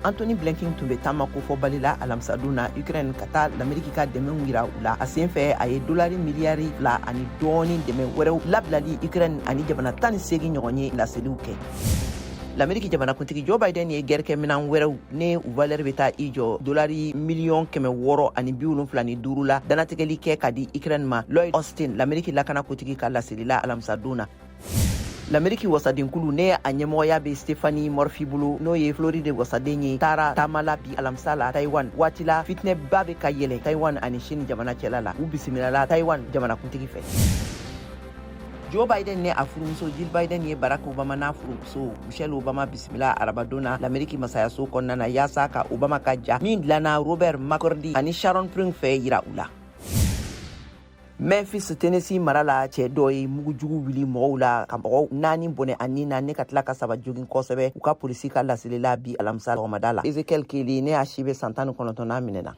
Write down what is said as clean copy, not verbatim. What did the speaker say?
Anthony Blinken tun bɛ taama kofɔbali la alamisa na Ukraine ka taa l'Amérique ka dɛmɛ yira u la a senfɛ a ye dolari miliyari 2 ani dɔɔni dɛmɛ wɛrɛw labilali Ukraine ani jamana 18 ɲɔgɔn ye laseliw kɛ. L'Amérique jamanakuntigi Joe Biden ye guerre kɛminan wɛrɛw ne u valeur bɛ taa i jɔ dolari miliyɔn 675 la danatigɛli kɛ ka di Ukraine ma. Lloyd Austin, l'Amérique lakanakuntigi ka laselila alamisa na. L'Amérique wasadenkulu ne a ɲɛmɔgɔya bɛ Stephanie Murphy bolo n'o ye Floride wasaden ye taara taamala bi alamisa la Taiwan waati la fitinɛba bɛ ka yɛlɛ Taiwan ani Chine jamana cɛla la u bisimilala Taiwan jamanakuntigi fɛ. Joe Biden ne a furumuso Jill Biden ye Barack Obama n'a furumuso Michelle Obama bisimila arabadona l'Amérique masayaso kɔnɔna na yaasa ka Obama ka ja min dilanna Robert McCurdy ani Sharon Pring fɛ yira u la. Memphis, Tennessee mara la cɛ dɔ ye mugujugu wili mɔgɔw la ka mɔgɔw 4 bɔnɛ ani na ne ka tila ka saba jogin kosɛbɛ u ka polisi ka laselila bi alamisa sɔgɔmada la. Ezekiel Kelly ne a si bɛ san 19 n'a minɛna.